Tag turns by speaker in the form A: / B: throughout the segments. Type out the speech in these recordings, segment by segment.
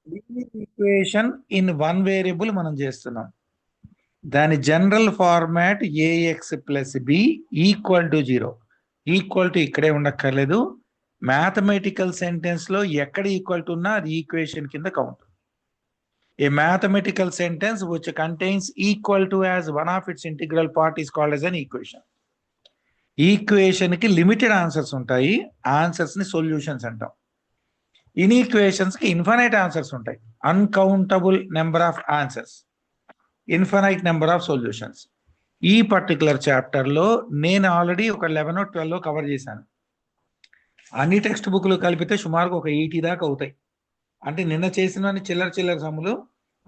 A: Linear equation in one variable మనం చేస్తున్నాం. దాని general format a x plus b equal to 0. Equal to ఇక్కడే ఉండక్కర్లేదు. మ్యాథమెటికల్ సెంటెన్స్ లో ఎక్కడ ఈక్వల్ టు ఉన్నా అది ఈక్వేషన్ కింద count. A mathematical sentence which contains equal to as one of its integral part is called as an equation. Equation కి limited answers ఉంటాయి, answers ని సొల్యూషన్స్ అంటాం. ఇన్ఈక్వేషన్స్ కి ఇన్ఫైనైట్ ఆన్సర్స్ ఉంటాయి, uncountable number of answers, infinite number of solutions. ఈ particular chapter లో నేను already ఒక 11-12 కవర్ చేశాను. అన్ని టెక్స్ట్ బుక్లు కలిపితే సుమారుగా ఒక 80 దాకా అవుతాయి. అంటే నిన్న చేసిన చిల్లర సమ్ములు,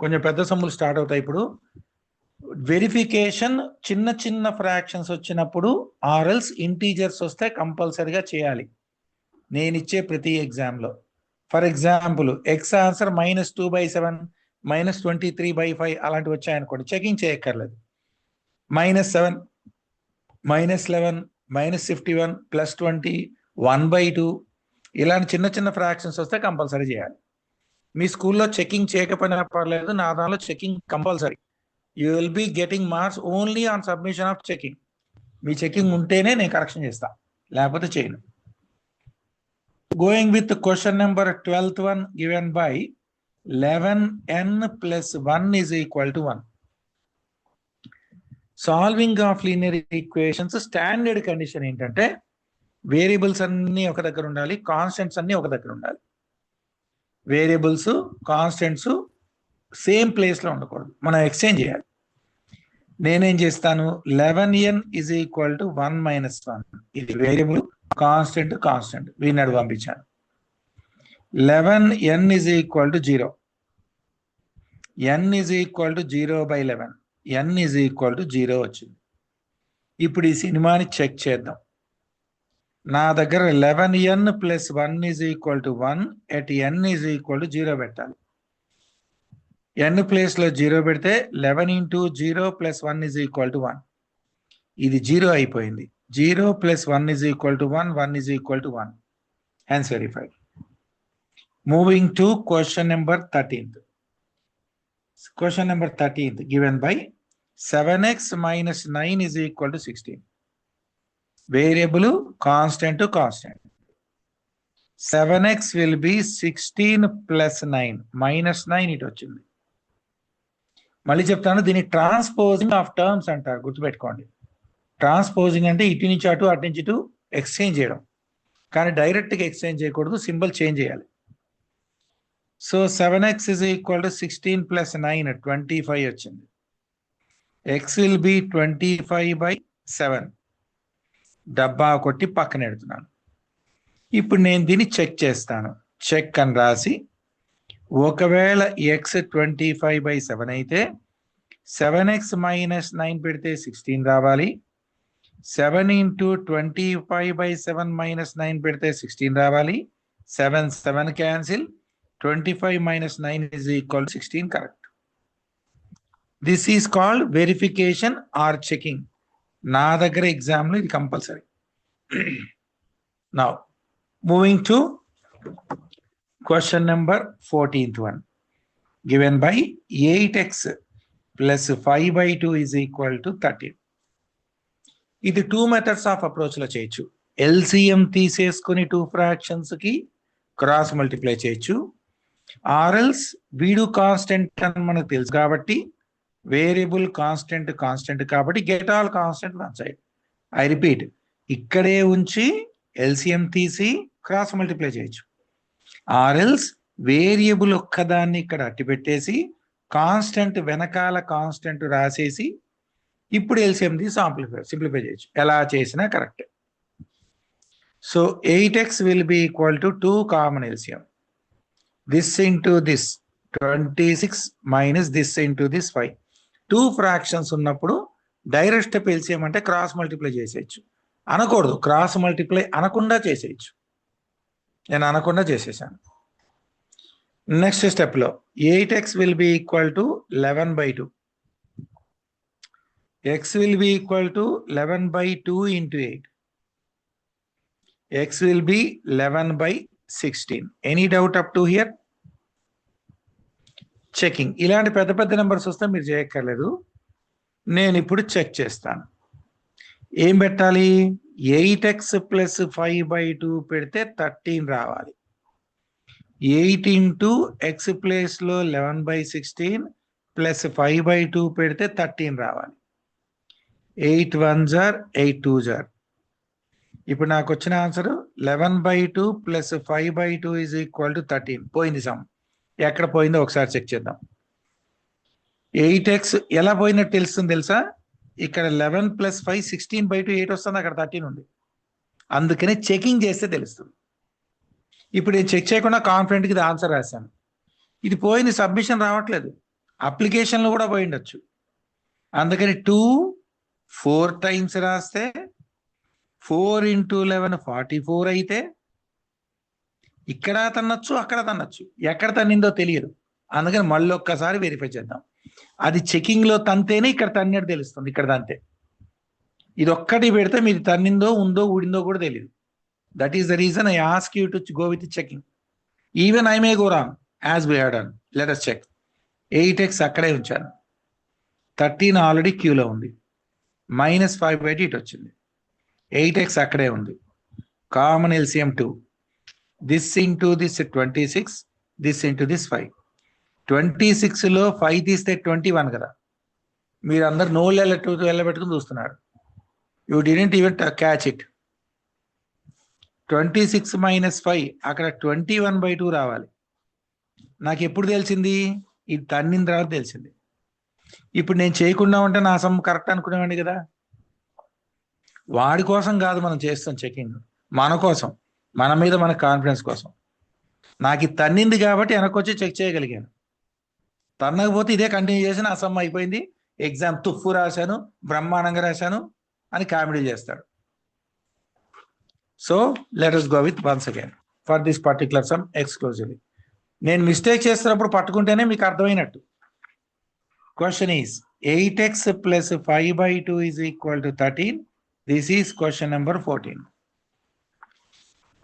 A: కొంచెం పెద్ద సమ్ములు స్టార్ట్ అవుతాయి ఇప్పుడు. వెరిఫికేషన్ చిన్న చిన్న ఫ్రాక్షన్స్ వచ్చినప్పుడు ఆర్ఎల్స్ ఇంటీజర్స్ వస్తే కంపల్సరిగా చేయాలి నేను ఇచ్చే ప్రతి ఎగ్జామ్లో. ఫర్ ఎగ్జాంపుల్ ఎక్స్ ఆన్సర్ -2/7, -23/5 అలాంటివి వచ్చాయనుకోండి, చెకింగ్ చేయక్కర్లేదు. -7, -11, -51, +20, 1/2 ఇలాంటి చిన్న చిన్న ఫ్రాక్షన్స్ వస్తే కంపల్సరీ చేయాలి. మీ స్కూల్లో చెకింగ్ చేయకపోయినా పర్లేదు, నా దానిలో checking compulsory. You will be getting marks only on submission of checking. Me checking ఉంటేనే నేను కరెక్షన్ చేస్తా, లేకపోతే చేయను. Going with question number 12th one given by 11n plus 1 is equal to 1. Solving of linear equations standard condition ఏంటంటే variables అన్ని ఒక దగ్గర ఉండాలి, కాన్స్టెంట్స్ అన్ని ఒక దగ్గర ఉండాలి. వేరియబుల్స్ కాన్స్టెంట్స్ సేమ్ ప్లేస్లో ఉండకూడదు, మనం ఎక్స్చేంజ్ చేయాలి. నేనేం చేస్తాను, 11n is equal to 1 - 1. ఇది వేరియబుల్, కాన్స్టెంట్ కాన్స్టెంట్ వీడినాడు పంపించాను. 11n is equal to 0. n is equal to 0/11. n is equal to 0 వచ్చింది. ఇప్పుడు ఈ సినిమాని చెక్ చేద్దాం. నా దగ్గర 11n plus 1 is equal to 1 at n is equal to 0 పెట్టాలి. n ప్లేస్ లో 0 పెడితే 11 into 0 plus 1 is equal to 1. ఇది 0 అయిపోయింది. 0 plus 1 is equal to 1, 1 is equal to 1. Hence verified. Moving to question number 13th. Question number 13th given by 7x minus 9 is equal to 16. Variable constant to constant. 7x will be 16 plus 9 minus 9 ఇటు వచ్చింది. మళ్ళీ చెప్తాను, దీన్ని transposing of terms అంటారు, గుర్తుపెట్టుకోండి. Transposing అంటే ఇటు నుంచి అటు, అటు నుంచి ఇటు ఎక్స్చేంజ్ చేయడం. కానీ డైరెక్ట్గా ఎక్స్చేంజ్ చేయకూడదు, సింబల్ చేంజ్ చేయాలి. So 7x is equal to 16 plus 9, 25 వచ్చింది. x will be 25/7. డబ్బా కొట్టి పక్కన పెడుతున్నాను. ఇప్పుడు నేను దీన్ని చెక్ చేస్తాను. చెక్ అని రాసి, ఒకవేళ x 25/7 అయితే 7x minus 9 పెడితే 16 రావాలి. 7 into 25/7 minus 9 పెడితే 16 రావాలి. 7 cancel. 25 minus 9 is equal to 16, correct. This is called verification or checking. నా దగ్గర ఎగ్జామ్లో ఇది compulsory. Now moving to question number 14th one given by 8x plus 5/2 is equal to 13. ఇది 2 methods of approach లో చేయొచ్చు. LCM తీసేసుకుని 2 fractions కి cross multiply చేయొచ్చు. ఆర్ఎల్స్ వీడు కాన్స్టెంట్ అని మనకు తెలుసు కాబట్టి, వేరియబుల్ కాన్స్టెంట్ కాన్స్టెంట్ కాబట్టి get all constant one side. I repeat, ఇక్కడే ఉంచి ఎల్సిఎం తీసి క్రాస్ మల్టిప్లై చేయొచ్చు. ఆర్ఎల్స్ వేరియబుల్ ఒక్కదాన్ని ఇక్కడ అట్టి పెట్టేసి కాన్స్టెంట్ వెనకాల కాన్స్టెంట్ రాసేసి ఇప్పుడు ఎల్సిఎం తీసి సింప్లిఫై చేయొచ్చు. ఎలా చేసినా correct. So 8x will be equal to 2 common LCM. This into this 26 minus this into this 5. 2 fractions ఉన్నప్పుడు డైరెక్ట్ స్టెప్ ఎల్సిఎం అంటే క్రాస్ మల్టిప్లై చేసేయచ్చు. అనకూడదు, క్రాస్ మల్టిప్లై అనకుండా చేసేయచ్చు. నేను అనకుండా చేసేసాను. నెక్స్ట్ స్టెప్లో 8x will be equal to 11/2. x will be equal to 11/2 into 8. x will be 11/16. Any doubt up to here? Checking. ఇలాంటి పెద్ద పెద్ద నెంబర్స్ వస్తే మీరు చేయక్కర్లేదు, నేను ఇప్పుడు చెక్ చేస్తాను. ఏం పెట్టాలి? 8x ప్లస్ 5/2 పెడితే 13 రావాలి. 8 ఇంటూ ఎక్స్ ప్లేస్లో 11/16 ప్లస్ 5/2 పెడితే 13 రావాలి. 8 1s are 8 2s are. ఇప్పుడు నాకు వచ్చిన answer 11/2 plus 5/2 is equal to 13. పోయింది సమ్. ఎక్కడ పోయిందో ఒకసారి చెక్ చేద్దాం. 8x ఎలా పోయినట్టు తెలుస్తుంది తెలుసా? ఇక్కడ 11 ప్లస్ 5 16/2 8 వస్తుంది, అక్కడ 13 ఉంది. అందుకని చెకింగ్ చేస్తే తెలుస్తుంది. ఇప్పుడు నేను చెక్ చేయకుండా కాన్ఫిడెంట్గా ఇది ఆన్సర్ రాశాను. ఇది పోయింది, సబ్మిషన్ రావట్లేదు, అప్లికేషన్లో కూడా పోయిండొచ్చు. అందుకని 2 4 టైమ్స్ రాస్తే 4 ఇంటూ 11 44 అయితే ఇక్కడ తన్నొచ్చు, అక్కడ తన్నొచ్చు, ఎక్కడ తన్నిందో తెలియదు. అందుకని మళ్ళీ ఒక్కసారి వెరిఫై చేద్దాం. అది చెకింగ్లో తంతేనే ఇక్కడ తన్నట్టు తెలుస్తుంది, ఇక్కడ తంతే. ఇది ఒక్కటి పెడితే మీది తన్నిందో ఉందో ఊడిందో కూడా తెలియదు. That is the reason I ask you to go with checking. Even I may go wrong as we have done. Let us check. 8x అక్కడే ఉంచాను, 13 ఆల్రెడీ క్యూలో ఉంది, -5/2 ఇటు వచ్చింది. 8x అక్కడే ఉంది, common LCM 2. This into this 26, this into this 5. 26లో 5 తీస్తే 21 కదా. మీరు అందరు నోళ్ళు వెళ్ళబెట్టుకుని చూస్తున్నారు. You didn't even catch it. 26 - 5 అక్కడ 21/2 రావాలి. నాకు ఎప్పుడు తెలిసింది? ఇది తన్నిన తర్వాత తెలిసింది. ఇప్పుడు నేను చేయకుండా ఉంటే నా సమ్ కరెక్ట్ అనుకునేవాడిని కదా. వాడి కోసం కాదు మనం చేస్తాం చెకింగ్, మన కోసం, మన మీద మన కాన్ఫిడెన్స్ కోసం. నాకు ఇది తన్నింది కాబట్టి వెనకొచ్చి చెక్ చేయగలిగాను. తన్నకపోతే ఇదే కంటిన్యూ చేసి నా సమ్ అయిపోయింది, ఎగ్జామ్ తుఫ్ఫు రాశాను, బ్రహ్మాండంగా రాశాను అని కామెడీ చేస్తాడు. So let us go with once again for this particular sum exclusively. నేను మిస్టేక్ చేస్తున్నప్పుడు పట్టుకుంటేనే మీకు అర్థమైనట్టు. Question is 8x plus 5/2 is equal to 13. This is question number 14.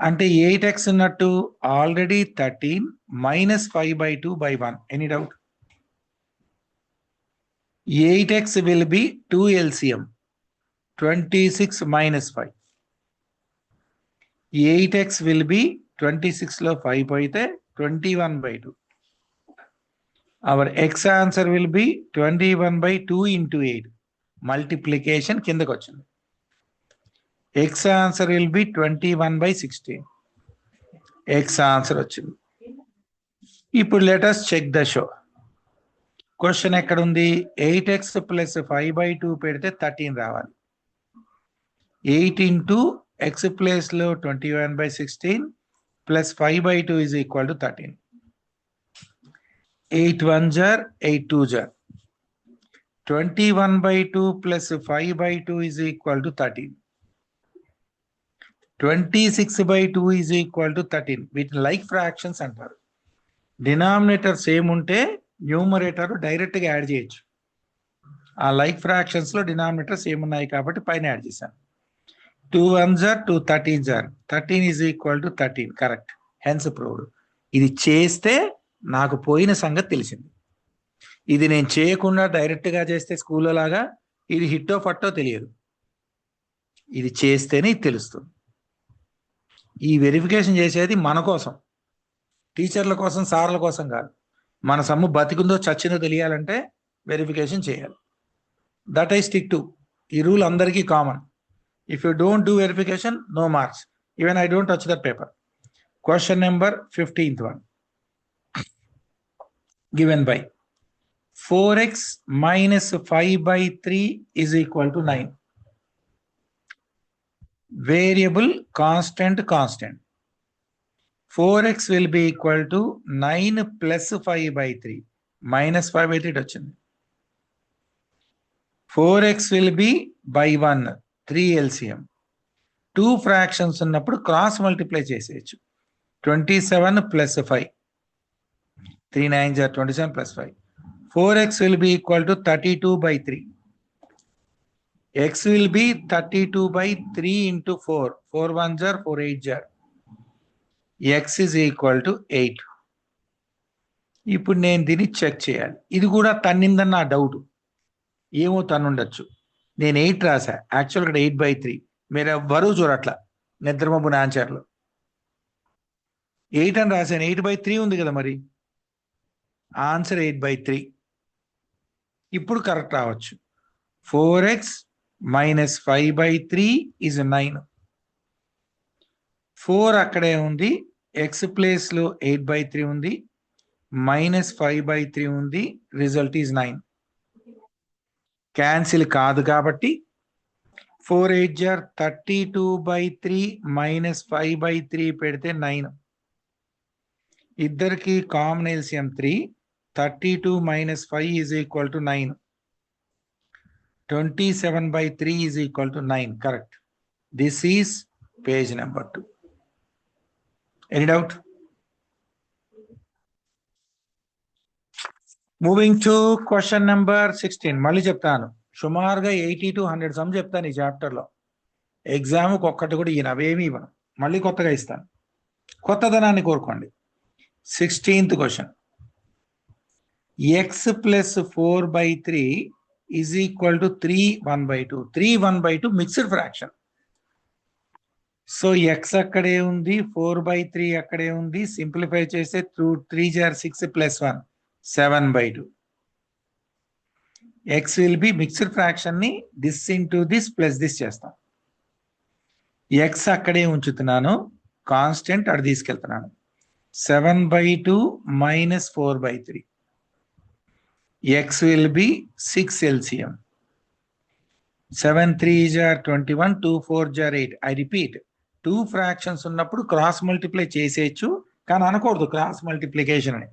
A: అంటే 8x ఉన్నట్టు already 13 - 5/2 by 1. Any doubt? 8x will be 2 LCM 26 - 5. 8x will be 26లో 5 పోయితే 21/2. Our x answer will be 21/2 into 8. Multiplication కిందకు వచ్చింది. x answer will be 21/16. x answer వచ్చింది. ఇప్పుడు let us check the show. Question ఎక్కడ ఉంది? 8x plus 5/2 పెడితే 13 రావాలి. 8 ఇంటూ x ప్లేస్లో 21/16 plus 5/2 is equal to 13. 8 1s are 8 2s are. 21/2 plus 5/2 is equal to 13. 26/2 is equal to 13. వీటిని like fractions అంటారు. Denominator same ఉంటే న్యూమరేటర్ డైరెక్ట్గా యాడ్ చేయొచ్చు. ఆ లైక్ ఫ్రాక్షన్స్లో డినామినేటర్ సేమ్ ఉన్నాయి కాబట్టి పైన యాడ్ చేశాను. 2 1s are 2 13s are. 13 is equal to 13. Correct, hence proved. ఇది చేస్తే నాకు పోయిన సంగతి తెలిసింది. ఇది నేను చేయకుండా డైరెక్ట్గా చేస్తే స్కూల్లో లాగా ఇది హిట్టో ఫట్టో తెలియదు. ఇది చేస్తేనే ఇది తెలుస్తుంది. ఈ వెరిఫికేషన్ చేసేది మన కోసం, టీచర్ల కోసం, సార్ల కోసం కాదు. మన సమ్ము బతికుందో చచ్చిందో తెలియాలంటే వెరిఫికేషన్ చేయాలి. That I stick to. ఈ రూల్ అందరికీ common. If you don't do verification, no marks. Even I don't touch that paper. Question number 15th one. Given by 4x minus 5/3 is equal to 9. Variable, constant, constant. 4x will be equal to 9 plus 5/3. Minus 5/3 వచ్చింది. 4x will be by 1. 3 LCM. 2 fractions ఉన్నప్పుడు cross multiply చేసేయచ్చు. 27 plus 5. 3 9s are 27 plus 5. 4x will be equal to 32/3. X will be 32/3 into 4. 4 1s are 4 8s are. X is equal to 8. ఇప్పుడు నేను దీన్ని check చేయాలి. ఇది కూడా తన్నిందని నా డౌట్. ఏమో తన్నుండొచ్చు. నేను 8 రాసా, యాక్చువల్గా 8/3. మీరు ఎవ్వరూ చూడట్లా నిద్రమబ్బున ఆన్సర్లో 8 అని రాశాను. 8/3 ఉంది కదా, మరి ఆన్సర్ 8/3. ఇప్పుడు కరెక్ట్ రావచ్చు. 4x minus 5/3 is 9. 4 అక్కడే ఉంది, x ప్లేస్ లో 8/3 ఉంది, మైనస్ 5/3 ఉంది, రిజల్ట్ ఈజ్ 9. క్యాన్సిల్ కాదు కాబట్టి 4 8 జార్ 32/3 మైనస్ 5/3 పెడితే 9. ఇద్దరికి common LCM 3. 32 minus 5 is equal to 9. 27/3 is equal to 9. Correct. This is page number 2. Any doubt? Moving to question number 16. మళ్ళీ చెప్తాను, సుమారుగా 80 to 100 సమ్ చెప్తాను ఈ చాప్టర్లో. ఎగ్జామ్కి ఒక్కటి కూడా ఈయన అవేమి ఇవ్వను, మళ్ళీ కొత్తగా ఇస్తాను. కొత్తదనాన్ని కోరుకోండి. 16th question. x plus 4/3 is equal to 3 1/2. 3 1/2 mixed fraction. So x అక్కడే ఉంది, 4/3 అక్కడే ఉంది. సింప్లిఫై చేస్తే 3 జార్ 6 plus 1 7/2. x will be mixed fraction ని this into this plus this చేస్తాం. x అక్కడే ఉంచుతున్నాను, కాన్స్టెంట్ అటు తీసుకెళ్తున్నాను. 7/2 minus 4/3. x will be 6 LCM. 7 3s are 21, 2 4s are 8. I repeat, 2 fractions ఉన్నప్పుడు క్రాస్ మల్టిప్లై చేసేయచ్చు, కానీ అనకూడదు క్రాస్ మల్టిప్లికేషన్ అని.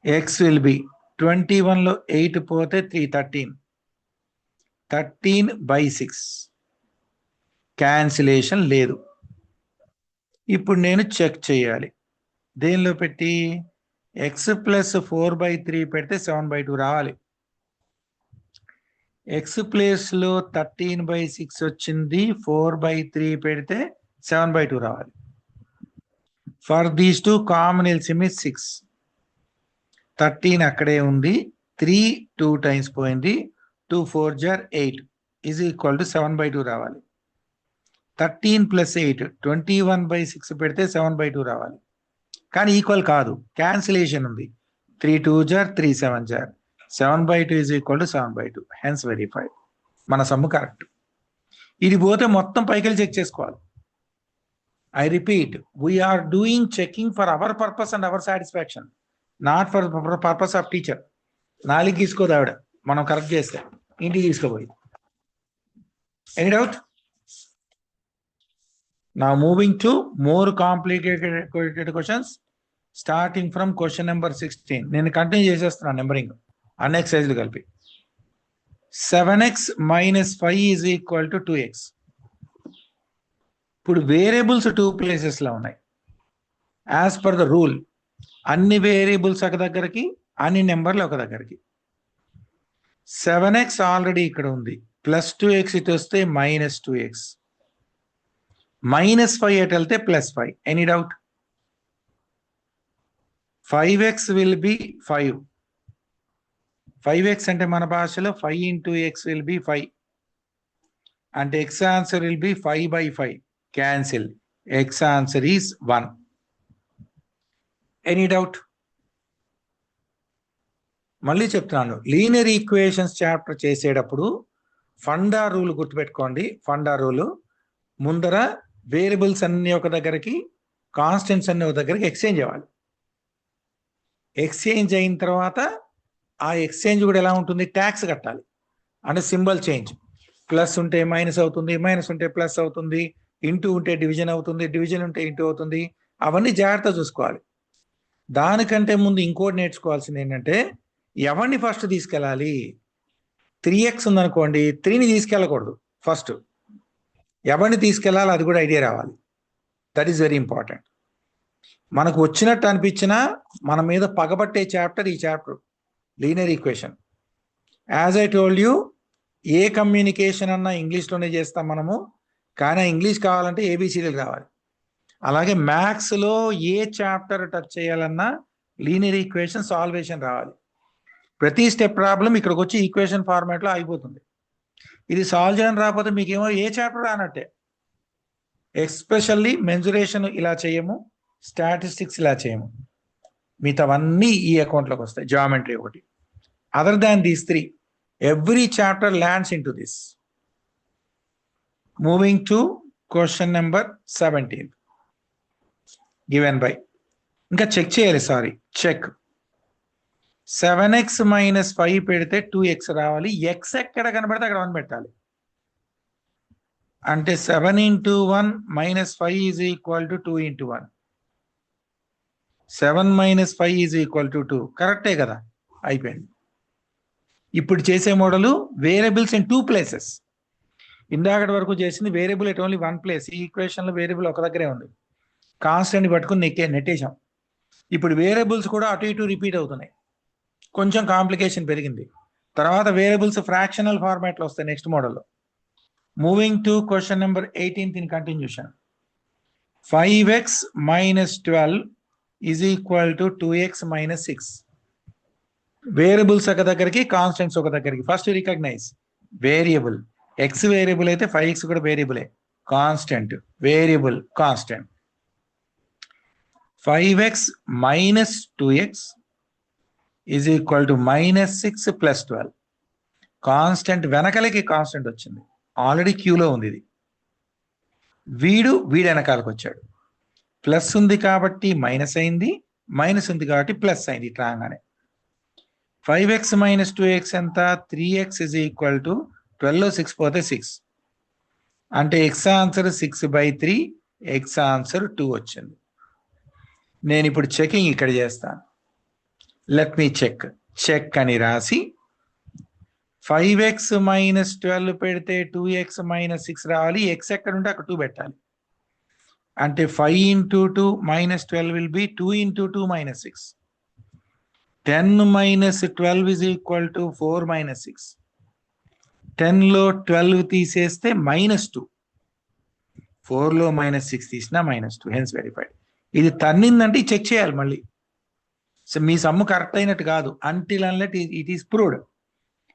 A: x will be 21 లో 8 పోతే 3 13. 13/6. క్యాన్సిలేషన్ లేదు. ఇప్పుడు నేను చెక్ చేయాలి. దేనిలో పెట్టి? x ప్లస్ 4/3 పెడితే 7/2 రావాలి. x ప్లేస్ లో 13/6 వచ్చింది, 4/3 పెడితే 7/2 రావాలి. For these two common LCM is 6. 13 అక్కడే ఉంది, 3 2 టైమ్స్ పోయింది, 2 4 జార్ 8 ఈజ్ ఈక్వల్ టు 7/2 రావాలి. 13 ప్లస్ 8 21/6 పెడితే 7/2 రావాలి. కానీ ఈక్వల్ కాదు, క్యాన్సిలేషన్ ఉంది. 3 2 జార్ 3 7 జార్ 7/2 is equal to 7/2. Hence verified. మన సమ్ము కరెక్ట్. ఇది పోతే మొత్తం పైకి చెక్ చేసుకోవాలి. I repeat, we're doing checking for our purpose and our satisfaction, not for purpose of teacher. నాలుగు తీసుకోదు ఆవిడ, మనం కరెక్ట్ చేస్తే ఇంటికి తీసుకోపోయి. Any doubt? Now moving to more complicated questions, starting from question number 16. నేను కంటిన్యూ చేసేస్తున్నాను నెంబరింగ్ అన్ని ఎక్సైజ్లు కలిపి. 7x minus 5 is equal to 2x. ఇప్పుడు వేరియబుల్స్ 2 ప్లేసెస్ లో ఉన్నాయి. యాజ్ పర్ ద రూల్ అన్ని వేరియబుల్స్ ఒక దగ్గరికి, అన్ని నెంబర్లు ఒక దగ్గరికి. 7x ఆల్రెడీ ఇక్కడ ఉంది, ప్లస్ 2x ఇటు వస్తే మైనస్ 2x, మైనస్ 5 ఎటు వెళ్తే plus 5. Any doubt? 5x will be 5. 5x అంటే మన భాషలో 5 into x విల్ బి 5. అంటే x answer will B 5/5. Cancel. x answer is 1. Any doubt? మళ్ళీ చెప్తున్నాను, లీనియర్ ఈక్వేషన్స్ చాప్టర్ చేసేటప్పుడు ఫండా రూల్ గుర్తుపెట్టుకోండి. ఫండా రూల్ ముందర వేరియబుల్స్ అన్ని ఒక దగ్గరికి, కాన్స్టెంట్స్ అన్ని ఒక దగ్గరికి ఎక్స్చేంజ్ అవ్వాలి. ఎక్స్చేంజ్ అయిన తర్వాత ఆ ఎక్స్చేంజ్ కూడా ఎలా ఉంటుంది? ట్యాక్స్ కట్టాలి. అంటే సింబల్ చేంజ్. ప్లస్ ఉంటే మైనస్ అవుతుంది, మైనస్ ఉంటే ప్లస్ అవుతుంది, ఇంటూ ఉంటే డివిజన్ అవుతుంది, డివిజన్ ఉంటే ఇంటూ అవుతుంది. అవన్నీ జాగ్రత్త చూసుకోవాలి. దానికంటే ముందు ఇంకోటి నేర్చుకోవాల్సింది ఏంటంటే, ఎవరిని ఫస్ట్ తీసుకెళ్ళాలి? 3x ఉందనుకోండి, 3ని తీసుకెళ్ళకూడదు ఫస్ట్. ఎవరిని తీసుకెళ్ళాలి అది కూడా ఐడియా రావాలి. That is very important. మనకు వచ్చినట్టు అనిపించినా మన మీద పగబట్టే చాప్టర్ ఈ chapter, linear equation. As I told you, A communication అన్నా ఇంగ్లీష్లోనే చేస్తాం మనము, కానీ ఇంగ్లీష్ కావాలంటే ఏబిసిడీలు కావాలి. అలాగే మ్యాథ్స్లో ఏ చాప్టర్ టచ్ చేయాలన్నా లీనియర్ ఈక్వేషన్ సాల్వేషన్ రావాలి. ప్రతి స్టెప్ ప్రాబ్లం ఇక్కడికి వచ్చి ఈక్వేషన్ ఫార్మాట్లో అయిపోతుంది. ఇది సాల్వ్ చేయడం రాకపోతే మీకేమో ఏ చాప్టర్ రానట్టే. ఎస్పెషల్లీ మెన్సురేషన్ ఇలా చేయము, స్టాటిస్టిక్స్ ఇలా చేయము, మిగతావన్నీ ఈ అకౌంట్లోకి వస్తాయి. జామెట్రీ ఒకటి. Other than these three, every chapter lands in to this. Moving to question number 17 given by, ఇంకా చెక్ చేయాలి, సారీ చెక్. 7x - 5 పెడితే 2x రావాలి. x ఎక్కడ కనబడితే అక్కడ 1 పెట్టాలి. అంటే 7 × 1 - 5 = 2 × 1. 7 - 5 = 2. కరెక్టే కదా, అయిపోయింది. ఇప్పుడు చేసే మోడలు వేరియబుల్స్ ఇన్ 2 ప్లేసెస్. ఇందాకటి వరకు చేసింది వేరియబుల్ ఎట్ ఓన్లీ 1 ప్లేస్. ఈ ఈక్వేషన్లో వేరియబుల్ ఒక దగ్గరే ఉంది, కాన్స్టెంట్ పట్టుకుని నెట్టేశాం. ఇప్పుడు వేరియబుల్స్ కూడా అటు ఇటు రిపీట్ అవుతున్నాయి, కొంచెం కాంప్లికేషన్ పెరిగింది. తర్వాత వేరియబుల్స్ ఫ్రాక్షనల్ ఫార్మాట్లో వస్తాయి నెక్స్ట్ మోడల్లో. Moving to question number 18 in continuation. 5x - 12 = 2x - 6. Variables ఒక దగ్గరికి, కాన్స్టెంట్స్ ఒక దగ్గరికి. First recognise variable. x variable అయితే 5x కూడా వేరియబులే. Constant variable constant. 5x - 2x = -6 + 12. Constant వెనకలకి కాన్స్టెంట్ వచ్చింది, ఆల్రెడీ క్యూలో ఉంది. ఇది వీడు వెనకాలకు వచ్చాడు. ప్లస్ ఉంది కాబట్టి మైనస్ అయింది, మైనస్ ఉంది కాబట్టి ప్లస్ అయింది రాగానే. 5x - 2x ఎంత? 3x = 12లో 6 పోతే 6. అంటే x ఆన్సర్ 6/3, x ఆన్సర్ 2 వచ్చింది. నేను ఇప్పుడు చెకింగ్ ఇక్కడ చేస్తాను. లెట్ మీ చెక్ అని రాసి 5x - 12 పెడితే 2x - 6 రావాలి. x ఎక్కడ ఉంటే అక్కడ 2 పెట్టాలి. అంటే 5 × 2 - 12 will be 2 × 2 - 6. 10 - 12 = 4 - 6. 10లో 12 తీసేస్తే -2. 4లో -6 తీసినా -2. Hence verified. ఇది తన్నిందంటే చెక్ చేయాలి మళ్ళీ. సో మీ సమ్ము కరెక్ట్ అయినట్టు కాదు, అంటిల్ అన్లెట్ ఇట్ ఈస్ ప్రూవ్డ్.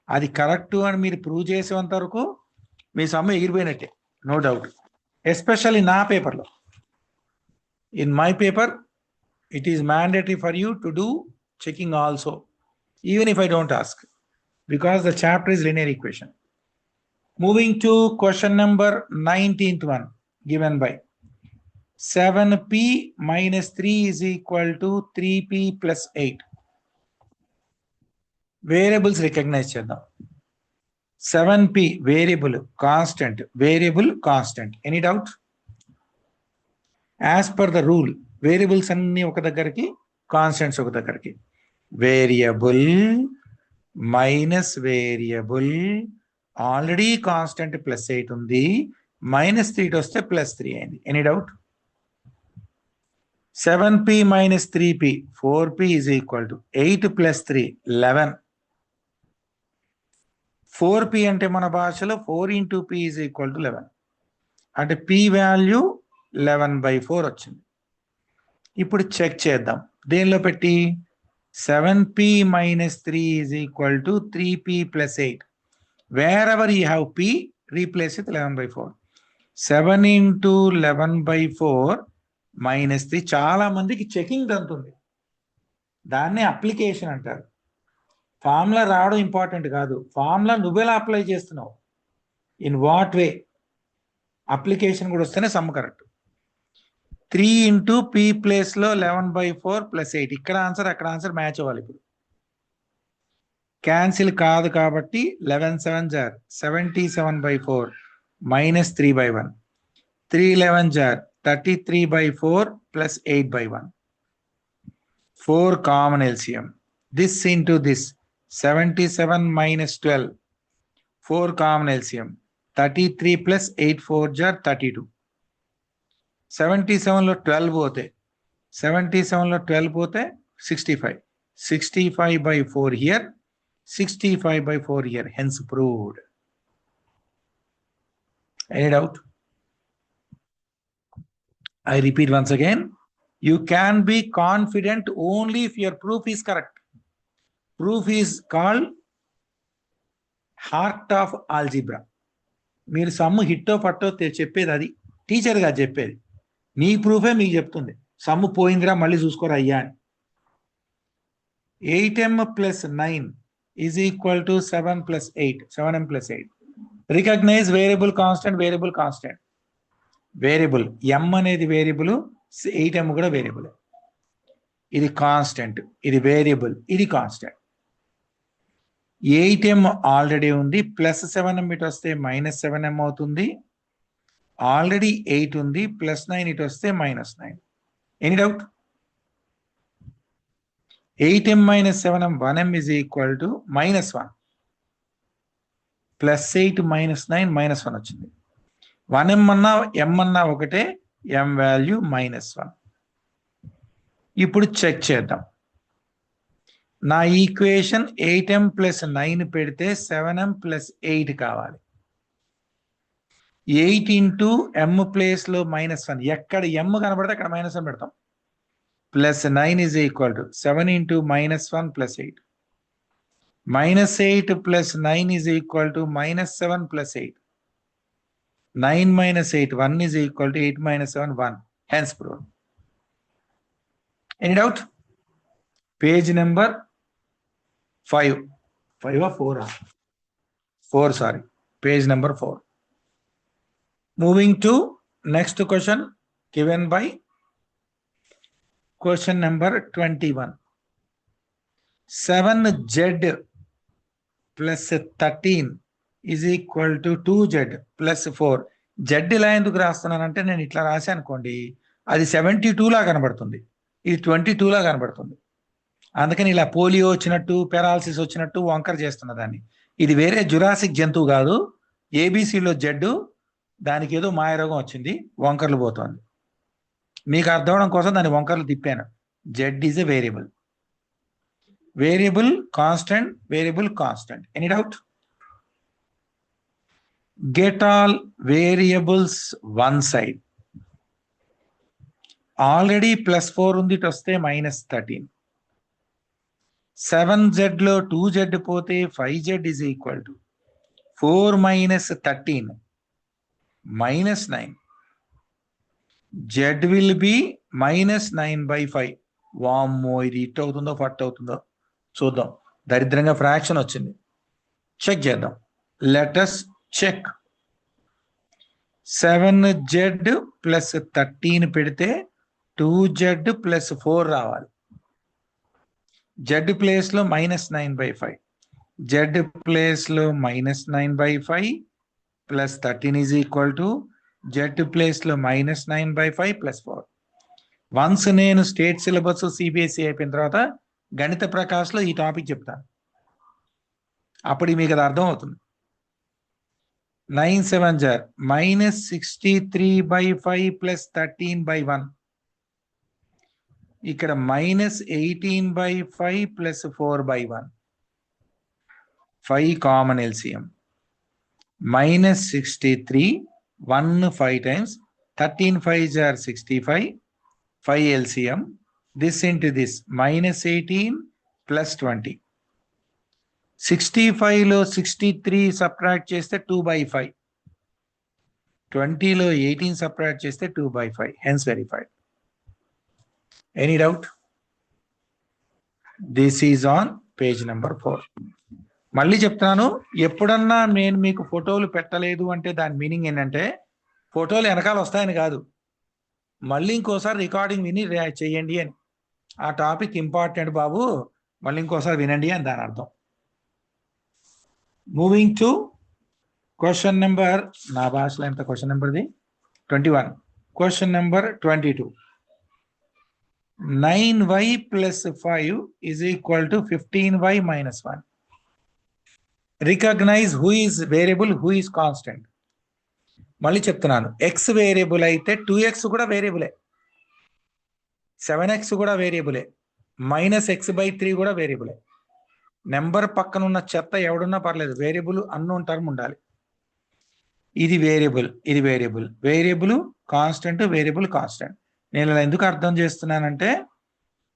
A: అది కరెక్ట్ అని మీరు ప్రూవ్ చేసేంత వరకు మీ సమ్ము ఎగిరిపోయినట్టే, నో డౌట్. ఎస్పెషల్లీ నా పేపర్లో, in my paper it is mandatory for you to do checking also, even if I don't ask, because the chapter is linear equation. Moving to question number 19th one, given by 7p - 3 = 3p + 8. Variables recognize చేద్దాం. 7p variable constant. Any doubt? As per the rule, variables అన్ని ఒక దగ్గరికి, constants ఒక దగ్గరికి. Variable minus variable, already constant +8 ఉంది, -3 వస్తే +3 అయింది. Any doubt? 7p - 3p, 4p = 8 + 3 11. 4p అంటే మన భాషలో 4 × p = 11. అంటే p వాల్యూ 11/4 వచ్చింది. ఇప్పుడు చెక్ చేద్దాం దేనిలో పెట్టి. 7p - 3 = 3p + 8. wherever you have p, replace with 11/4. 7 × 11/4 -3. చాలా మందికి చెకింగ్ తంతుంది, దాన్నే అప్లికేషన్ అంటారు. ఫార్ములా రావడం ఇంపార్టెంట్ కాదు, ఫార్ములా నువ్వెలా అప్లై చేస్తున్నావు, ఇన్ వాట్ వే. అప్లికేషన్ కూడా వస్తేనే సమ్ కరెక్ట్. 3 × p ప్లేస్లో 11/4 + 8. ఇక్కడ ఆన్సర్ అక్కడ ఆన్సర్ మ్యాచ్ అవ్వాలి. ఇప్పుడు క్యాన్సిల్ కాదు కాబట్టి 11 7s are 77/4 -3/1. 3 11s are 33/4 + 8/1. 4 common LCM. This into this 77 - 12. 4 common LCM. 33 + 8 4s are 32. 77లో 12 పోతే 65. 65/4 here, 65/4 here, hence proved. Any doubt? I repeat once again, You can be confident only if your proof is correct. Proof is called heart of algebra. మీరు sum హిట్టో పట్టో చెప్పేది అది, టీచర్గా చెప్పేది. మీ ప్రూఫే మీకు చెప్తుంది sum పోయిందిరా మళ్ళీ చూసుకోరా అయ్యా అని. 8m plus 9 is equal to 7 plus 8. 7m plus 8. Recognize variable constant, variable constant. Variable m అనేది వేరియబుల్, 8m కూడా వేరియబుల్. ఇది కాన్స్టెంట్, ఇది వేరియబుల్, ఇది కాన్స్టెంట్. 8m ఆల్రెడీ ఉంది, ప్లస్ 7m ఇటు వస్తే మైనస్ 7m అవుతుంది. ఆల్రెడీ 8 ఉంది, ప్లస్ 9 ఇటు వస్తే minus 9. Any doubt? 8m minus 7m, 1m is equal to minus 1. Plus 8 minus 9 minus 1 వచ్చింది. 1m అన్నా m అన్నా ఒకటే, m వాల్యూ minus 1. ఇప్పుడు చెక్ చేద్దాం. నా ఈక్వేషన్ 8m plus 9 పెడితే 7m plus 8 కావాలి. 8 into m ప్లేస్ లో మైనస్ 1, ఎక్కడ m కనబడితే అక్కడ మైనస్ 1 పెడతాం. Plus 9 is equal to 7 into minus 1 plus 8. Minus 8 plus 9 is equal to minus 7 plus 8. 9 minus 8, 1 is equal to 8 minus 7, 1. Hence proved. Any doubt? Page number 5. 5 or 4? 4, sorry. Page number 4. Moving to next question given by question number 21. 7z plus 13 is equal to 2z plus 4. z ఇలా ఎందుకు రాస్తున్నానంటే నేను ఇట్లా రాశా అనుకోండి, అది 72 లా కనబడుతుంది, ఇది 22 లా కనబడుతుంది. అందుకని ఇలా పోలియో వచ్చినట్టు, పెరాలసిస్ వచ్చినట్టు వంకర చేస్తున్న దాన్ని. ఇది వేరే జురాసిక్ జంతువు కాదు, ఏబిసిలో జెడ్, దానికి ఏదో మాయరోగం వచ్చింది, వంకర్లు పోతోంది. మీకు అర్థం అవడం కోసం దాన్ని వంకర్లు తిప్పాను. Z is a variable. Variable constant, variable constant. Any doubt? Get all variables one side. Already +4 ఉంది, ఇటు వస్తే -13. 7z లో 2z పోతే 5z is equal to 4 minus 13 minus 9. z will be -9/5. వామ్మో, ఇది ఇట్ అవుతుందో ఫట్ అవుతుందో చూద్దాం. దరిద్రంగా ఫ్రాక్షన్ వచ్చింది, చెక్ చేద్దాం. Let's check. 7z plus 13 పెడితే 2z plus 4 రావాలి. z ప్లేస్ లో -9/5. z ప్లేస్ లో -9/5 plus 13 is equal to z place లో -9/5 plus 4. వన్స్ నేను స్టేట్ సిలబస్ సిబిఎస్ఈ అయిపోయిన తర్వాత గణిత ప్రకాశ్ లో ఈ టాపిక్ చెప్తాను, అప్పుడు మీకు అది అర్థం అవుతుంది. 9 7 -63/5 plus 13/1. ఇక్కడ -18/5 plus 4/1. 5 common LCM. -63, 1 5 times, 13 5s are 65, 5 LCM. This into this, -18 plus 20. 65 లో 63 సబ్ట్రాక్ట్ చేస్తే 2/5. 20 లో 18 సబ్ట్రాక్ట్ చేస్తే 2/5. Hence verified. Any doubt? This is on page number 4. మళ్ళీ చెప్తాను, ఎప్పుడన్నా నేను మీకు ఫోటోలు పెట్టలేదు అంటే దాని మీనింగ్ ఏంటంటే ఫోటోలు వెనకాల వస్తాయని కాదు, మళ్ళీ ఇంకోసారి రికార్డింగ్ విని చేయండి అని. ఆ టాపిక్ ఇంపార్టెంట్ బాబు, మళ్ళీ ఇంకోసారి వినండి అని దాని అర్థం. మూవింగ్ టు క్వశ్చన్ నెంబర్, నా భాషలో ఎంత క్వశ్చన్ నెంబర్ది 21. Question number 22. 9y plus 5 is equal to 15y minus 1. Recognize who is variable, who is constant. మళ్ళీ చెప్తున్నాను, x వేరియబుల్ అయితే 2x కూడా వేరియబులే, 7x కూడా వేరియబులే, -x/3 కూడా వేరియబులే. నెంబర్ పక్కన ఉన్న చెత్త ఎవడున్నా పర్లేదు, వేరియబుల్ అన్నోన్ టర్మ్ ఉండాలి. ఇది వేరియబుల్, ఇది variable, variable constant, variable constant. నేను ఇలా ఎందుకు అర్థం చేస్తున్నానంటే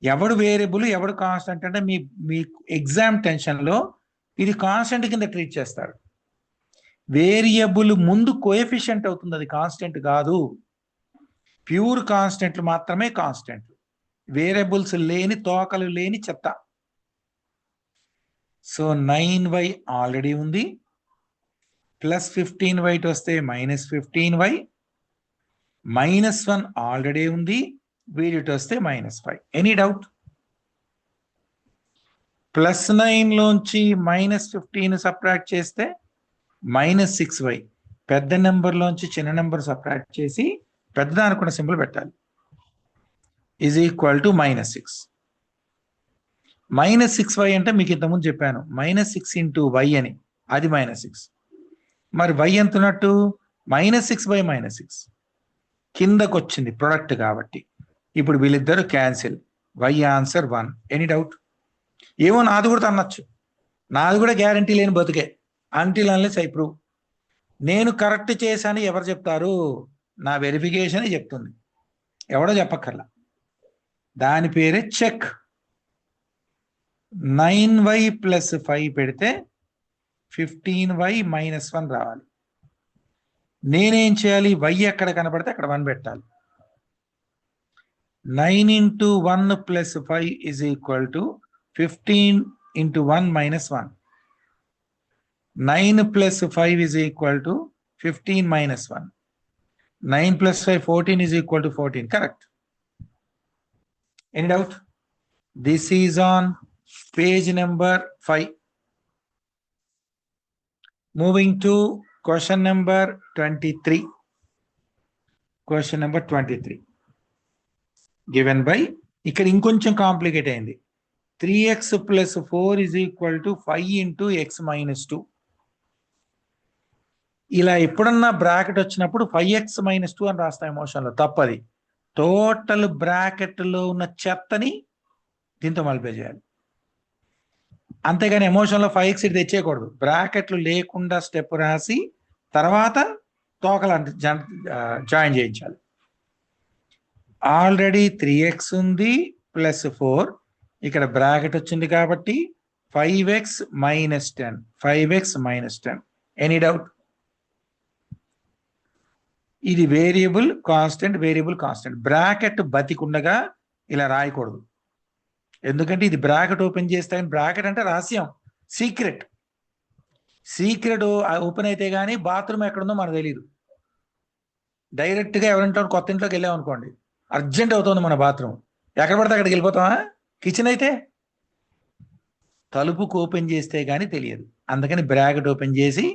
A: ఎవడు వేరియబుల్ ఎవడు కాన్స్టెంట్ అంటే మీ ఎగ్జామ్ టెన్షన్లో ఇది కాన్స్టెంట్ కింద ట్రీట్ చేస్తారు. వేరియబుల్ ముందు కోఎఫిషియంట్ అవుతుంది, అది కాన్స్టెంట్ కాదు. ప్యూర్ కాన్స్టెంట్లు మాత్రమే కాన్స్టెంట్, వేరియబుల్స్ లేని తోకలు లేని చెత్త. సో 9y ఆల్రెడీ ఉంది, ప్లస్ 15y వస్తే -15y, -1 ఆల్రెడీ ఉంది, వీడిటి వస్తే -5. Any doubt? +9 లోంచి -15 సబ్ట్రాక్ట్ చేస్తే -6y, పెద్ద నెంబర్లోంచి చిన్న నెంబర్ సబ్ట్రాక్ట్ చేసి పెద్ద అనుకున్న సింబల్ పెట్టాలి, ఈజ్ ఈక్వల్ టు -6. -6y అంటే మీకు ఇంతకుముందు చెప్పాను, -6 × y అని, అది -6. మరి y ఎంత ఉన్నట్టు? -6/-6 కిందకు వచ్చింది ప్రొడక్ట్ కాబట్టి. ఇప్పుడు వీళ్ళిద్దరు cancel, y answer 1. Any doubt? ఏమో నాది కూడా అనొచ్చు, నాది కూడా గ్యారంటీ లేని బతుకే, అంటిల్ అన్లెస్ ఐ ప్రూవ్. నేను కరెక్ట్ చేశాను ఎవరు చెప్తారు? నా వెరిఫికేషన్ చెప్తుంది, ఎవడో చెప్పక్కర్లా. దాని పేరే చెక్. 9y + 5 పెడితే 15y - 1 రావాలి. నేనేం చేయాలి? y ఎక్కడ కనపడితే అక్కడ 1 పెట్టాలి. 9 × 1 + 5 is equal to 15 × 1 - 1. 9 + 5 is equal to 15 - 1. 9 + 5 14 is equal to 14. Correct. Any doubt? This is on page number 5. Moving to question number 23. Question number 23 given by, ఇక్కడ ఇంకొంచెం కాంప్లికేట్ అయింది. 3x + 4 is equal to 5 × x - 2. ఇలా ఎప్పుడన్నా bracket వచ్చినప్పుడు 5x - 2 అని రాస్తాం ఎమోషన్లో, తప్పది. Total బ్రాకెట్లో ఉన్న చెత్తని దీంతో మల్టిప్లై చేయాలి, అంతేగాని ఎమోషన్లో 5x ఇటు తెచ్చేయకూడదు. బ్రాకెట్లు లేకుండా స్టెప్ రాసి తర్వాత తోకలు జాయిన్ చేయించాలి. ఆల్రెడీ 3x ఉంది +4, ఇక్కడ బ్రాకెట్ వచ్చింది కాబట్టి 5x - 10, 5x - 10. Any doubt? ఇది variable constant, variable constant. Bracket బతికుండగా ఇలా రాయకూడదు, ఎందుకంటే ఇది బ్రాకెట్ ఓపెన్ చేస్తే, బ్రాకెట్ అంటే రహస్యం, సీక్రెట్. సీక్రెట్ ఓపెన్ అయితే కానీ బాత్రూమ్ ఎక్కడుందో మనకు తెలియదు. డైరెక్ట్గా ఎవరింటో కొత్త ఇంట్లోకి వెళ్ళాం అనుకోండి, అర్జెంట్ అవుతుంది మన బాత్రూమ్, ఎక్కడ పడితే అక్కడికి వెళ్ళిపోతామా? కిచెన్ అయితే తలుపుకు ఓపెన్ చేస్తే కానీ తెలియదు, అందుకని బ్రాకెట్ ఓపెన్ చేసి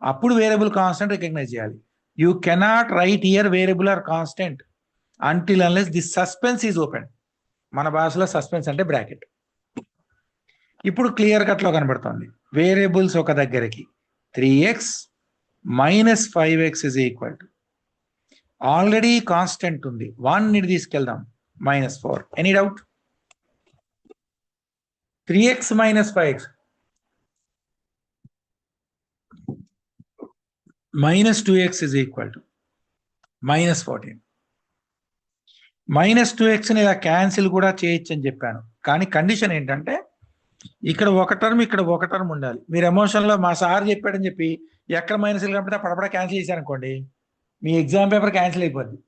A: అప్పుడు వేరియబుల్ కాన్స్టెంట్ రికగ్నైజ్ చేయాలి. You cannot write here variable or constant until unless the suspense is open. మన భాషలో సస్పెన్స్ అంటే బ్రాకెట్. ఇప్పుడు క్లియర్ కట్లో కనబడుతుంది. వేరియబుల్స్ ఒక దగ్గరికి 3x - 5x is equal to, already constant ఉంది, 1 తీసుకెళ్దాం, -4. Any doubt? 3x - 5x -2x is equal to -14. -2xని ఇలా క్యాన్సిల్ కూడా చేయొచ్చు అని చెప్పాను, కానీ కండిషన్ ఏంటంటే ఇక్కడ ఒక టర్మ్ ఇక్కడ ఒక టర్మ్ ఉండాలి. మీరు ఎమోషన్లో మా సార్ చెప్పాడని చెప్పి ఎక్కడ మైనస్లు కనిపితే పడపడా క్యాన్సిల్ చేశారనుకోండి, మీ ఎగ్జామ్ పేపర్ క్యాన్సిల్ అయిపోద్ది.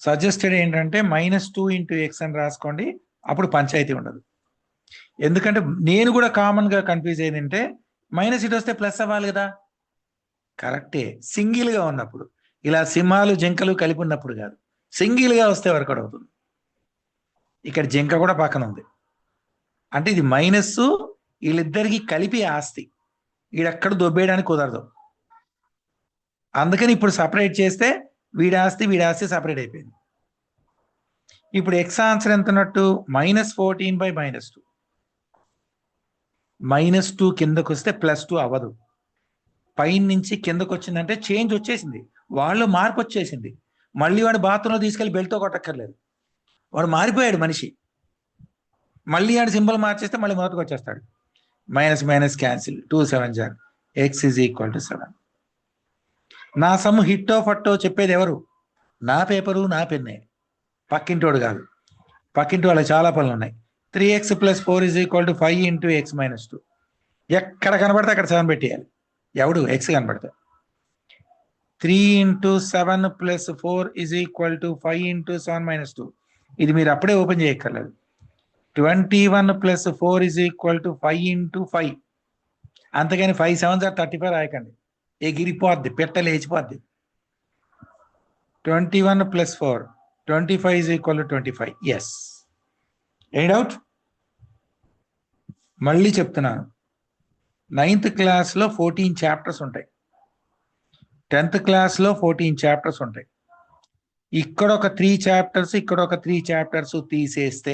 A: సజెస్టెడ్ ఏంటంటే -2 × x అని రాసుకోండి, అప్పుడు పంచాయతీ ఉండదు. ఎందుకంటే నేను కూడా కామన్గా కన్ఫ్యూజ్ అయ్యిందంటే మైనస్ ఇటు వస్తే ప్లస్ అవ్వాలి కదా. కరెక్టే, సింగిల్గా ఉన్నప్పుడు, ఇలా సింహాలు జింకలు కలిపి ఉన్నప్పుడు కాదు, సింగిల్గా వస్తే వర్కౌట్ అవుతుంది. ఇక్కడ జింక కూడా పక్కన ఉంది, అంటే ఇది మైనస్ వీళ్ళిద్దరికి కలిపి ఆస్తి, వీడెక్కడ దొబ్బేయడానికి కుదరదు. అందుకని ఇప్పుడు సపరేట్ చేస్తే వీడి ఆస్తి సపరేట్ అయిపోయింది. ఇప్పుడు ఎక్స్ ఆన్సర్ ఎంత ఉన్నట్టు? -14/-2. -2 కిందకు వస్తే +2 అవ్వదు. పైన నుంచి కిందకు వచ్చిందంటే చేంజ్ వచ్చేసింది, వాళ్ళు మార్పు వచ్చేసింది. మళ్ళీ వాడు బాత్రూంలో తీసుకెళ్లి బెల్ట్తో కొట్టక్కర్లేదు, వాడు మారిపోయాడు మనిషి. మళ్ళీ ఆడు సింబల్ మార్చేస్తే మళ్ళీ మొదటికి వచ్చేస్తాడు. మైనస్ క్యాన్సిల్, 2 7 జార్, x ఈజ్ ఈక్వల్ టు 7. నా సమ్ హిట్టో ఫట్టో చెప్పేది ఎవరు? నా పేపరు నా పెన్నే, పక్కింటోడు కాదు. పక్కింటి వాళ్ళకి చాలా పనులు ఉన్నాయి. 3x + 4 = 5 × x - 2. ఎక్కడ కనబడితే అక్కడ 7 పెట్టేయాలి. ఎవడు x కనబడితే. 3 × 7 + 4 = 5 × 7 - 2. ఇది మీరు అప్పుడే ఓపెన్ చేయక్కర్లేదు. 21 + 4 = 5 × 5. అంతేగాని 5 7s are 35 రాయకండి, ఎగిరిపోద్ది, పెట్ట లేచిపోద్ది. 21 + 4 25 = 25. ఎస్. Any doubt? మళ్ళీ చెప్తున్నాను, 9th క్లాస్లో 14 చాప్టర్స్ ఉంటాయి, 10th క్లాస్లో 14 చాప్టర్స్ ఉంటాయి. ఇక్కడ ఒక 3 చాప్టర్స్, ఇక్కడ ఒక 3 చాప్టర్స్ తీసేస్తే,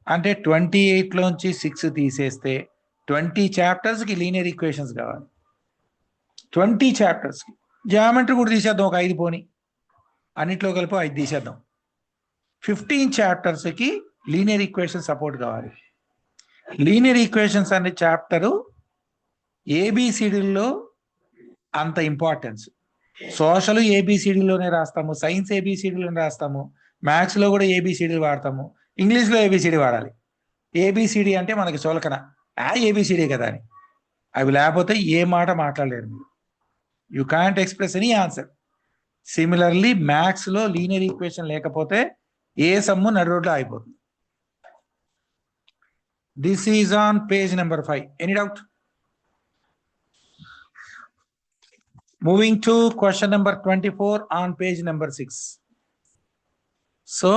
A: అంటే 28లోంచి 6 తీసేస్తే 20 చాప్టర్స్కి లీనియర్ ఈక్వేషన్స్ కావాలి. 20 చాప్టర్స్కి జామెట్రీ కూడా తీసేద్దాం, ఒక 5 పోని, అన్నిట్లో కలిపి 5 తీసేద్దాం. 15 చాప్టర్స్కి లీనియర్ ఈక్వేషన్ సపోర్ట్ కావాలి. లీనియర్ ఈక్వేషన్స్ అనే చాప్టరు ఏబిసిడిల్లో అంత ఇంపార్టెన్స్. సోషల్ ఏబిసిడిలోనే రాస్తాము, సైన్స్ ఏబిసిడిలోనే రాస్తాము, మ్యాథ్స్లో కూడా ఏబిసిడి వాడతాము, ఇంగ్లీష్లో ఏబిసిడి వాడాలి. ఏబిసిడి అంటే మనకి చోలకన ఏబిసిడి కదా అని, అవి లేకపోతే ఏ మాట మాట్లాడలేరు మీరు. You can't express any answer. Similarly మ్యాథ్స్లో లీనియర్ ఈక్వేషన్ లేకపోతే ఏ సమ్ము నడు రోడ్లో అయిపోతుంది. This is on page number 5. Any doubt? Moving to question number 24 on page number 6. So,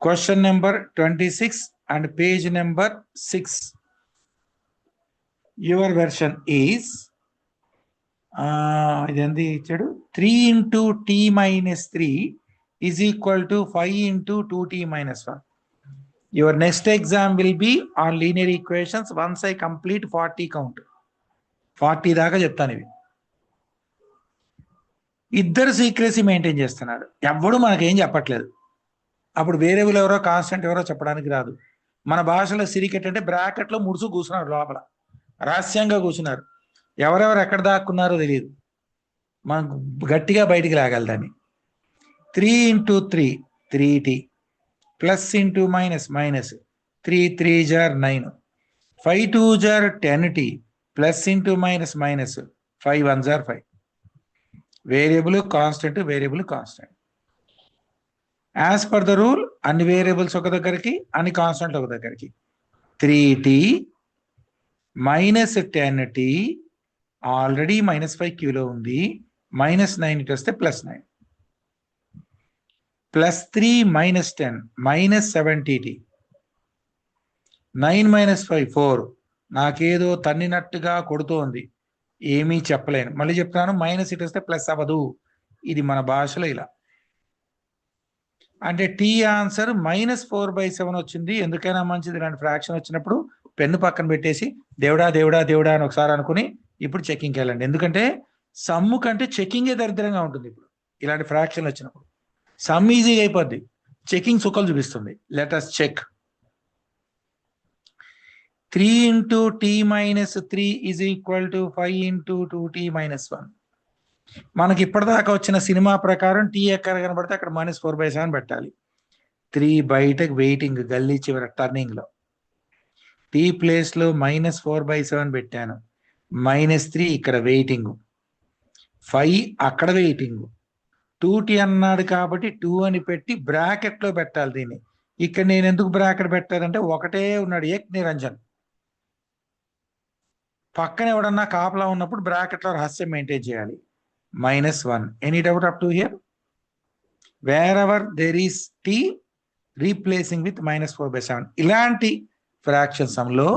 A: question number 26 and page number 6. Your version is 3 × t - 3 = 5 × 2t - 1. Your next exam will be on linear equations once I complete 40 count. 40 దాకా చెప్తాను. ఇవి ఇద్దరు secrecy maintain చేస్తున్నాడు, ఎవడు మనకేం చెప్పట్లేదు. అప్పుడు variable ఎవరో కాన్స్టెంట్ ఎవరో చెప్పడానికి రాదు. మన భాషలో సిరికెట్ అంటే బ్రాకెట్లో ముడుచు కూర్చున్నారు, లోపల రహస్యంగా కూర్చున్నారు. ఎవరెవరు ఎక్కడ దాక్కున్నారో తెలియదు, మనం గట్టిగా బయటికి లాగాలి దాన్ని. 3 × 3 3t, plus into minus minus, 3 3s are 9, 5 2s are 10t, plus into minus minus, 5 1s are 5. Variable constant, variable constant. As per the rule అన్ని వేరియబుల్స్ ఒక దగ్గరికి, అన్ని కాన్స్టెంట్ ఒక దగ్గరికి. 3t - 10t ఆల్రెడీ -5 క్యూలో ఉంది, -9 ఇటు వస్తే +9, +3 - 10 -7tt, 9 - 5 4. నాకేదో తన్నినట్టుగా కొడుతోంది, ఏమీ చెప్పలేను. మళ్ళీ చెప్తాను, మైనస్ ఇటు వస్తే ప్లస్ అవ్వదు. ఇది మన భాషలో ఇలా. అంటే టీ ఆన్సర్ -4/7 వచ్చింది. ఎందుకైనా మంచిది ఇలాంటి ఫ్రాక్షన్ వచ్చినప్పుడు పెన్ను పక్కన పెట్టేసి దేవుడా దేవుడా దేవుడా అని ఒకసారి అనుకుని ఇప్పుడు చెక్కింగ్కి వెళ్ళండి. ఎందుకంటే సమ్ము కంటే చెక్కింగే దరిద్రంగా ఉంటుంది. ఇప్పుడు ఇలాంటి ఫ్రాక్షన్ వచ్చినప్పుడు సమ్ ఈజీగా అయిపోద్ది, చెక్కింగ్ సుఖాలు చూపిస్తుంది. Let us check. 3 × t - 3 = 5 × 2t - 1. మనకి ఇప్పటిదాకా వచ్చిన సినిమా ప్రకారం టీ ఎక్కడ కనబడితే అక్కడ -4/7 పెట్టాలి. 3 బయటకు వెయిటింగ్, గల్లీ చివర టర్నింగ్ లో. టీ ప్లేస్ లో -4/7 పెట్టాను, -3 ఇక్కడ వెయిటింగ్, 5 అక్కడ వెయిటింగ్, 2t అన్నాడు కాబట్టి 2 అని పెట్టి బ్రాకెట్ లో పెట్టాలి దీన్ని. ఇక్కడ నేను ఎందుకు బ్రాకెట్ పెట్టాలంటే ఒకటే ఉన్నాడు, ఏక్ నిరంజన్. పక్కన ఎవడన్నా కాపలా ఉన్నప్పుడు బ్రాకెట్ లో రహస్యం మెయింటైన్ చేయాలి. -1. Any doubt up to here? Wherever there is T replacing with -4/7. ఇలాంటి ఫ్రాక్షన్ సమ్లో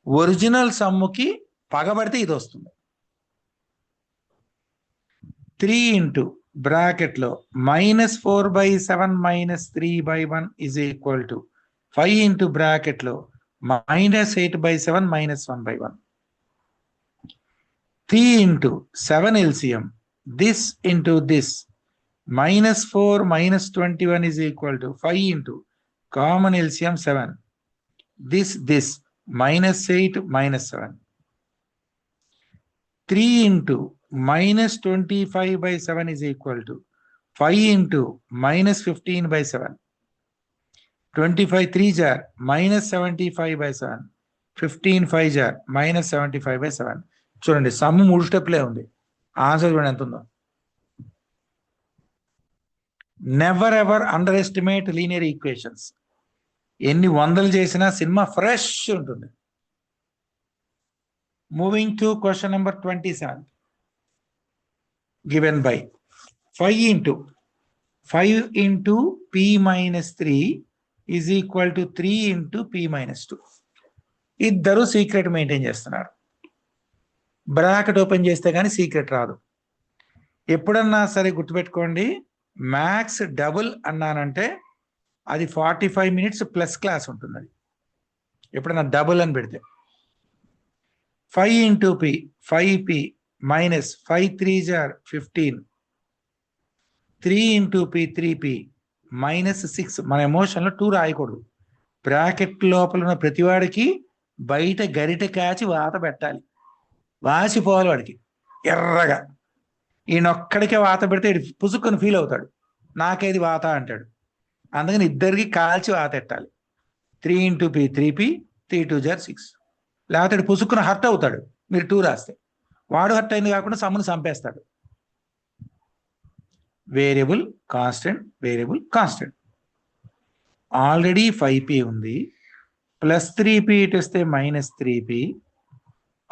A: ఒరిజినల్ సమ్ముకి పగబడితే ఇది వస్తుంది. 3 ఇంటూ బ్రాకెట్లో -4/7 - 3/1 = 5 ఇంటూ బ్రాకెట్లో -8/7 - 1/1. 3 into 7 LCM, this into this, -4 - 21 = 5 into common LCM 7, this -8 - 7. 3 into -25/7 = 5 into minus 15 by 7. 25 3 jar minus 75 by 7. 15 5 jar minus 75 by 7. చూడండి some 3 స్టెప్లే ఉంది. Answer చూడండి ఎంత ఉందో. Never ever under estimate linear equations. ఎన్ని వందలు చేసినా సినిమా ఫ్రెష్ ఉంటుంది. Moving to question number 27. Given by 5 into p minus 3 is equal to 3 into p minus 2. ఇద్దరు సీక్రెట్ మెయింటైన్ చేస్తున్నారు. బ్రాకెట్ ఓపెన్ చేస్తే కానీ సీక్రెట్ రాదు. ఎప్పుడన్నా సరే గుర్తుపెట్టుకోండి, మ్యాథ్స్ డబుల్ అన్నానంటే అది 45 minutes ప్లస్ క్లాస్ ఉంటుంది. అది ఎప్పుడన్నా డబుల్ అని పెడితే 5 into p 5p minus 5 3 jar 15. 3 into p 3p minus 6. మన ఎమోషన్లో 2 రాయకూడదు. బ్రాకెట్ లోపల ఉన్న ప్రతివాడికి బయట గరిట కాచి వాత పెట్టాలి. వాసిపోవాలి వాడికి ఎర్రగా. ఈయనొక్కడికే వాత పెడితే పుసుకొని ఫీల్ అవుతాడు, నాకేది వాత అంటాడు. అందుకని ఇద్దరికి కాల్చి వాత పెట్టాలి. 3 into p 3p 3 2 jar 6. లేకపోతే పుసుకుని హర్ట్ అవుతాడు మీరు 2 రాస్తే. వాడు హర్ట్ అయింది కాకుండా సమ్మును చంపేస్తాడు. Variable constant, variable constant. Already 5p ఉంది, ప్లస్ 3p ఇటు వస్తే మైనస్ 3p.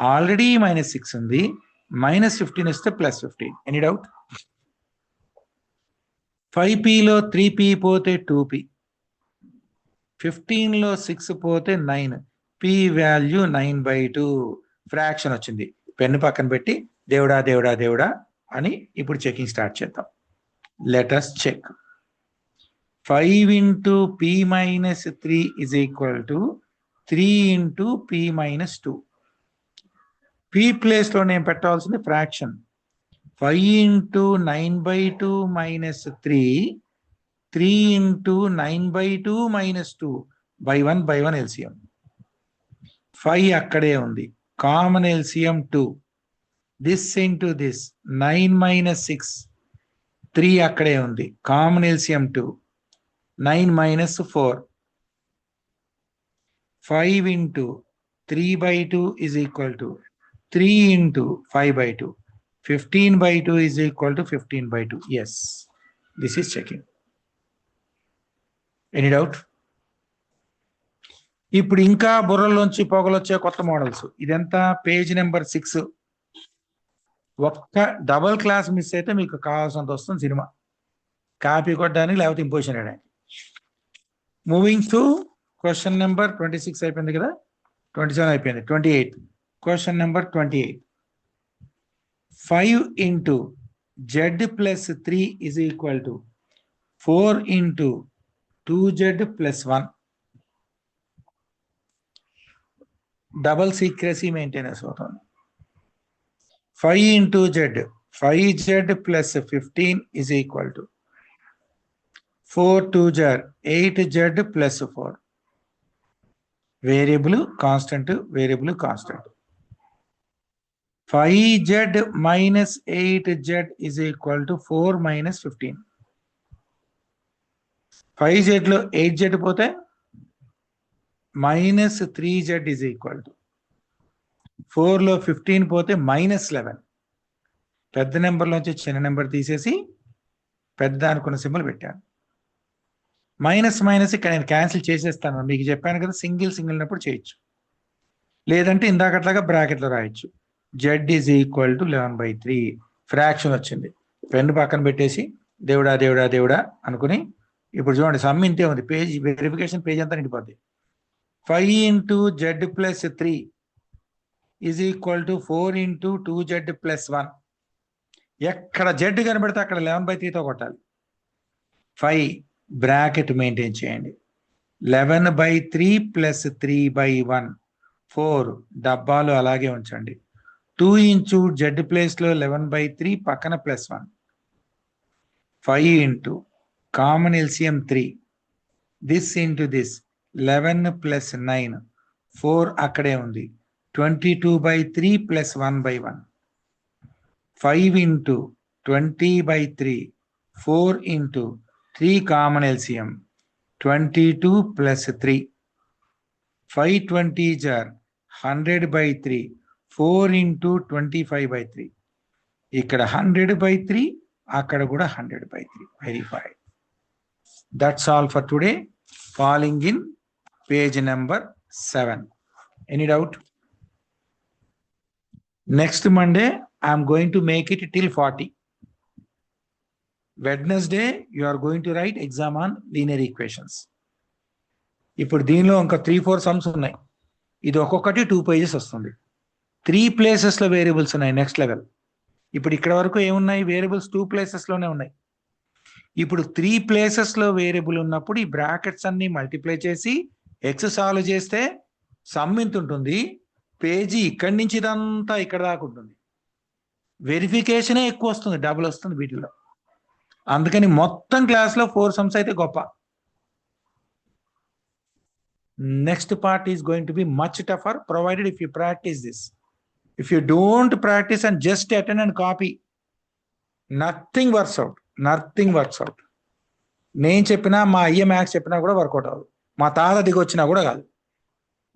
A: ఆల్రెడీ మైనస్ 6 ఉంది, మైనస్ 15 వస్తే ప్లస్ 15. Any doubt? 5pలో 3p పోతే 2p, 15లో 6 పోతే 9. p value 9/2. ఫ్రాక్షన్ వచ్చింది. పెన్ను పక్కన పెట్టి దేవుడా దేవుడా దేవుడా అని ఇప్పుడు చెకింగ్ స్టార్ట్ చేద్దాం. Let us check. 5 into p minus 3 is equal to 3 into p minus 2. p ప్లేస్లో నేను పెట్టాల్సింది fraction. 5 into 9/2 minus 3, 3 into 9/2 minus 2 by 1 LCM. 5 అక్కడే ఉంది, common LCM 2. This into this 9 minus 6, 3 అక్కడే ఉంది, common LCM 2. 9 minus 4. 5 into 3/2 is equal to 3 into 5/2. 15/2 is equal to 15/2. Yes, this is checking. Any doubt? ఇప్పుడు ఇంకా బుర్రలోంచి పొగలొచ్చే కొత్త మోడల్స్. ఇదంతా page number 6. ఒక్క double class miss అయితే మీకు కావాల్సినంత వస్తుంది సినిమా. కాపీ కొట్టడానికి లేకపోతే ఇంపోజిషన్ వేయడానికి. మూవింగ్ టు క్వశ్చన్ నెంబర్ 26 అయిపోయింది కదా, 27 అయిపోయింది, 28. Question number 28. 5 into z plus 3 is equal to 4 into 2z plus 1. Double secrecy maintenance అవుతుంది. 5 into z, 5z plus 15 is equal to 4 2 jar 8z plus 4. Variable constant, variable constant. 5z minus 8z is equal to 4 minus 15. 5zలో 8z పోతే minus 3z is equal to 4లో 15 పోతే minus 11. పెద్ద నెంబర్లోంచి చిన్న number తీసేసి పెద్ద అనుకున్న symbol పెట్టాను. Minus minus ఇక్కడ నేను క్యాన్సిల్ చేసేస్తాను. మీకు చెప్పాను కదా, సింగిల్ ఉన్నప్పుడు చేయొచ్చు, లేదంటే ఇందాకట్లాగా బ్రాకెట్లో రాయొచ్చు. z is equal to 11/3. Fraction వచ్చింది. పెన్ను పక్కన పెట్టేసి దేవుడా దేవుడా దేవుడా అనుకుని ఇప్పుడు చూడండి సమ్ ఇంతే ఉంది. పేజ్ వెరిఫికేషన్ పేజ్ అంతా నిండిపోద్ది. 5 into z plus 3 is equal to 4 into 2z plus 1. ఎక్కడ z కనబడితే అక్కడ 11/3తో కొట్టాలి. 5 బ్రాకెట్ మెయింటైన్ చేయండి. 11/3 plus 3/1. 4 డబ్బాలు అలాగే ఉంచండి. 2 into z ప్లేస్లో 11/3 పక్కన +1. 5 into common LCM 3. This into this 11 plus 9. 4 అక్కడే ఉంది. 22/3 plus 1/1. 5 into 20/3. 4 into 3 common LCM, 22 plus 3. 5 20s are 100 by 3. 4 into 25 by 3. ఇక్కడ 100 by 3, అక్కడ కూడా 100 by 3. Very fine. That's all for today. Falling in page number 7. Any doubt? Next Monday, I'm going to make it till 40. Wednesday, you are going to write exam on linear equations. ఇప్పుడు దీనిలో ఇంకా 3-4 sums ఉన్నాయి. ఇది ఒక్కొక్కటి 2 pages వస్తుంది. 3 ప్లేసెస్లో variables ఉన్నాయి. Next level. ఇప్పుడు ఇక్కడ వరకు ఏమున్నాయి? వేరియబుల్స్ 2 ప్లేసెస్లోనే ఉన్నాయి. ఇప్పుడు 3 ప్లేసెస్లో వేరియబుల్ ఉన్నప్పుడు ఈ బ్రాకెట్స్ అన్ని మల్టిప్లై చేసి ఎక్స్ సాల్వ్ చేస్తే సమ్ ఎంత ఉంటుంది? పేజీ ఇక్కడి నుంచి ఇదంతా ఇక్కడ దాకా ఉంటుంది. వెరిఫికేషనే ఎక్కువ వస్తుంది, డబుల్ వస్తుంది వీటిలో. అందుకని మొత్తం క్లాస్లో 4 సమ్స్ అయితే గొప్ప. Next part is going to be much tougher, provided if you practice this. If you don't practice and just attend and copy, nothing works out. Nothing works out. నేను చెప్పినా, మా అయ్య మ్యాథ్స్ చెప్పినా కూడా వర్కౌట్ అవ్వదు. మా తాత దిగొచ్చినా కూడా కాదు.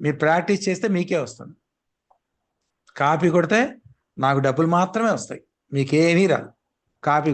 A: మీరు ప్రాక్టీస్ చేస్తే మీకే వస్తుంది. కాపీ కొడితే నాకు డబ్బులు మాత్రమే వస్తాయి, మీకేమీ రాదు. కాపీ